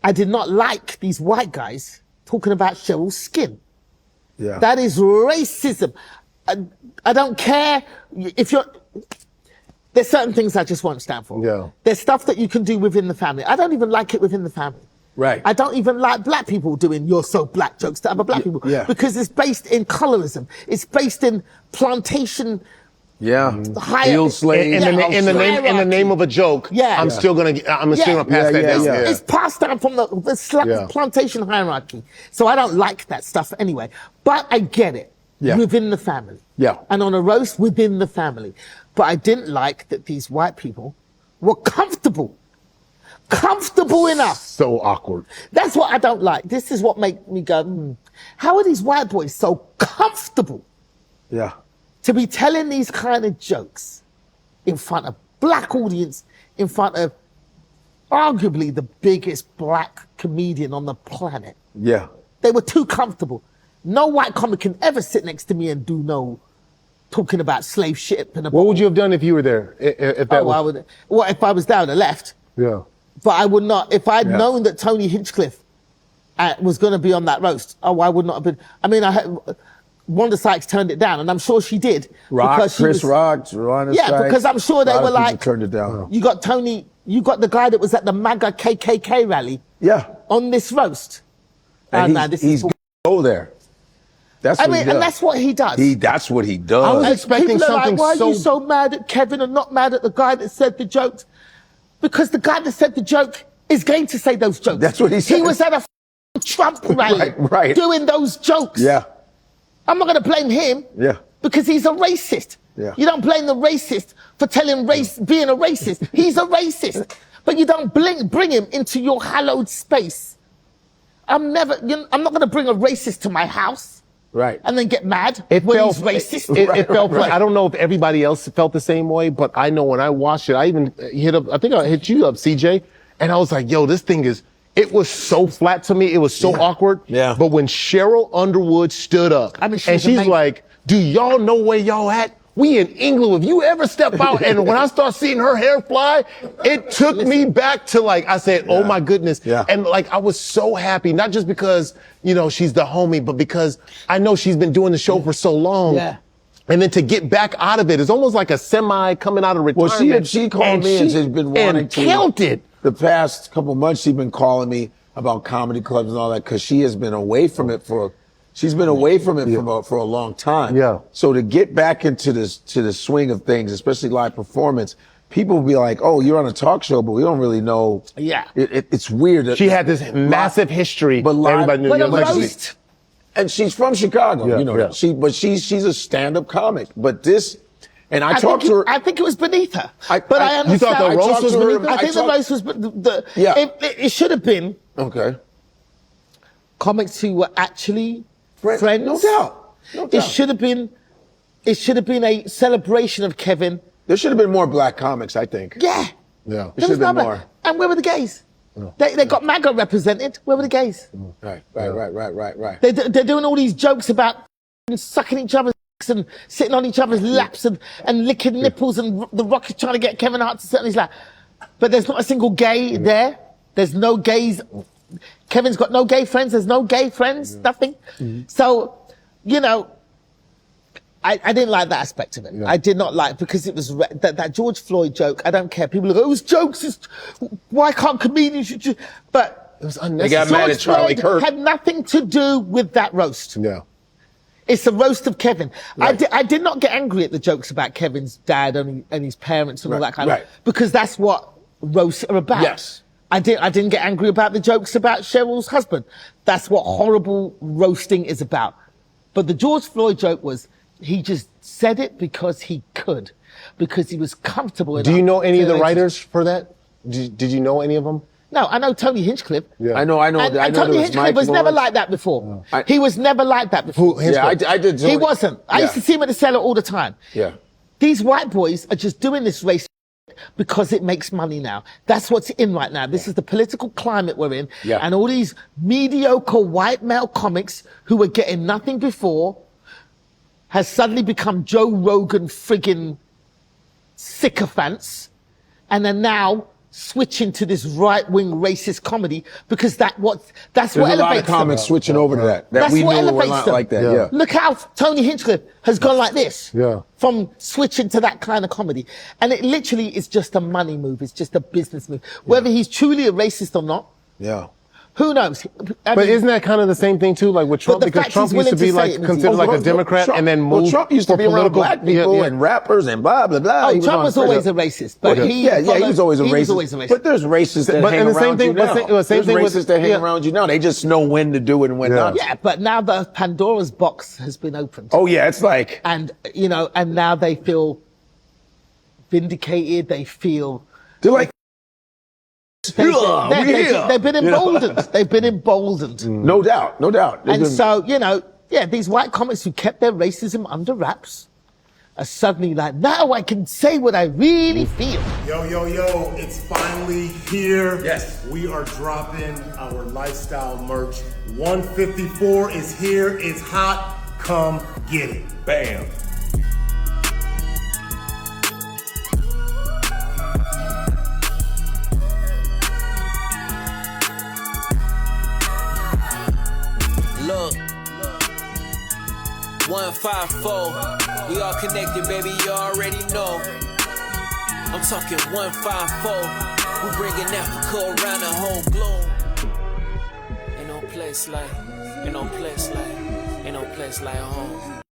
I did not like these white guys talking about Cheryl's skin. Yeah. That is racism. I don't care if you're... There's certain things I just won't stand for. Yeah. There's stuff that you can do within the family. I don't even like it within the family. Right. I don't even like black people doing "you're so black" jokes to other black people. Yeah. Because it's based in colorism. It's based in plantation. Yeah. Field slave. In the name of a joke. Yeah. I'm still gonna pass that down. Yeah. It's passed down from the plantation hierarchy. So I don't like that stuff anyway. But I get it. Yeah. Within the family. Yeah. And on a roast within the family. But I didn't like that these white people were comfortable enough. So awkward. That's what I don't like. This is what makes me go, how are these white boys so comfortable Yeah. to be telling these kind of jokes in front of black audience, in front of arguably the biggest black comedian on the planet? Yeah. They were too comfortable. No white comic can ever sit next to me and do no talking about slave ship. And What would you have done if you were there? If I would, if I was down, I left. Yeah. But I would not, if I'd known that Tony Hinchcliffe was going to be on that roast, I would not have been. I mean, Wanda Sykes turned it down, and I'm sure she did. Chris Rock, Wanda Sykes. Because I'm sure they were like, turned it down. You got Tony, you got the guy that was at the MAGA KKK rally. Yeah. On this roast. And he's going to go there. That's what he does. And that's what he does. That's what he does. I was expecting people are something like, why are you so mad at Kevin and not mad at the guy that said the jokes? Because the guy that said the joke is going to say those jokes. That's what he said. He was at a Trump rally right. doing those jokes. Yeah. I'm not going to blame him. Yeah. Because he's a racist. Yeah. You don't blame the racist for being a racist. He's a racist. But you don't bring him into your hallowed space. I'm not going to bring a racist to my house. Right. And then get mad when he's racist. It felt like, I don't know if everybody else felt the same way, but I know when I watched it, I even I think I hit you up, CJ, and I was like, yo, this thing it was so flat to me. It was so awkward. Yeah. But when Cheryl Underwood stood up and she's like, do y'all know where y'all at? We in England. If you ever step out, and when I start seeing her hair fly, it took me back to I said, oh my goodness. Yeah. And I was so happy, not just because, she's the homie, but because I know she's been doing the show for so long. Yeah. And then to get back out of it is almost like a semi coming out of retirement. Well, she called me and she's been wanting to. Killed it. The past couple months, she's been calling me about comedy clubs and all that because she has been away from it for a long time. Yeah. So to get back into the swing of things, especially live performance, people will be like, "Oh, you're on a talk show, but we don't really know." Yeah. It's weird. She had this massive history, but everybody knew. But a roast. And she's from Chicago, Yeah. She's a stand-up comic. But this, and I talked to her. I think it was beneath her. I understand. You thought the roast was beneath her? I think the roast was it should have been Okay. comics who were actually friends. No doubt. It should have been a celebration of Kevin. There should have been more black comics, I think. Yeah. Yeah. There There should was have been no more. And where were the gays? They got MAGA represented. Where were the gays? Right. They're doing all these jokes about sucking each other's dicks and sitting on each other's laps and licking nipples, and The Rock is trying to get Kevin Hart to sit on his lap. But there's not a single gay there. There's no gays. Kevin's got no gay friends. There's no gay friends. Nothing. So, I didn't like that aspect of it. I did not like, because it was that George Floyd joke. I don't care. People go, it was jokes. Why can't comedians? But it was unnecessary. They got mad at Charlie Kirk. Had nothing to do with that roast. Yeah. It's a roast of Kevin. Right. I did not get angry at the jokes about Kevin's dad and his parents and all that kind of, because that's what roasts are about. Yes. I didn't get angry about the jokes about Cheryl's husband. That's what horrible roasting is about. But the George Floyd joke was, he just said it because he could, because he was comfortable enough. Do you know any of the writers for that? Did you know any of them? No, I know Tony Hinchcliffe. Yeah. I know. And Tony Hinchcliffe was never like that before. He was never like that before. I did. He wasn't. I used to see him at the cellar all the time. Yeah. These white boys are just doing this race because it makes money now. That's what's in right now. This is the political climate we're in. Yeah. And all these mediocre white male comics who were getting nothing before has suddenly become Joe Rogan friggin' sycophants, and are now switching to this right-wing racist comedy because that's what There's a lot of elevates them. comics switching over to that. That's we what knew were elevates not them. like that. Yeah. Look how Tony Hinchcliffe has gone like this. Yeah. From switching to that kind of comedy. And it literally is just a money move. It's just a business move. Whether he's truly a racist or not, Yeah. who knows? I But mean, isn't that kind of the same thing too, like with Trump? the Because fact Trump he's used to willing be to like say it, considered like a Democrat and then moved. Trump used to for be around political- black people yeah. and rappers and blah blah blah. Oh, He was Trump on was always a Twitter. racist, but he was always a he racist. was always a racist. But there's racists that But- hang and the same around thing- you but now. same There's thing with- racists that hang yeah. around you now. They just know when to do it and when not. Yeah, but now the Pandora's box has been opened. Oh yeah, it's like And, and now they feel vindicated. They feel they're like they've been emboldened. They've been emboldened. no doubt. And so, these white comics who kept their racism under wraps are suddenly like, now I can say what I really feel. Yo, it's finally here. Yes. We are dropping our lifestyle merch. 154 is here. It's hot. Come get it. bam. Look, 154, we all connected, baby, you already know. I'm talking 154, we bringing Africa around the whole globe. Ain't no place like home.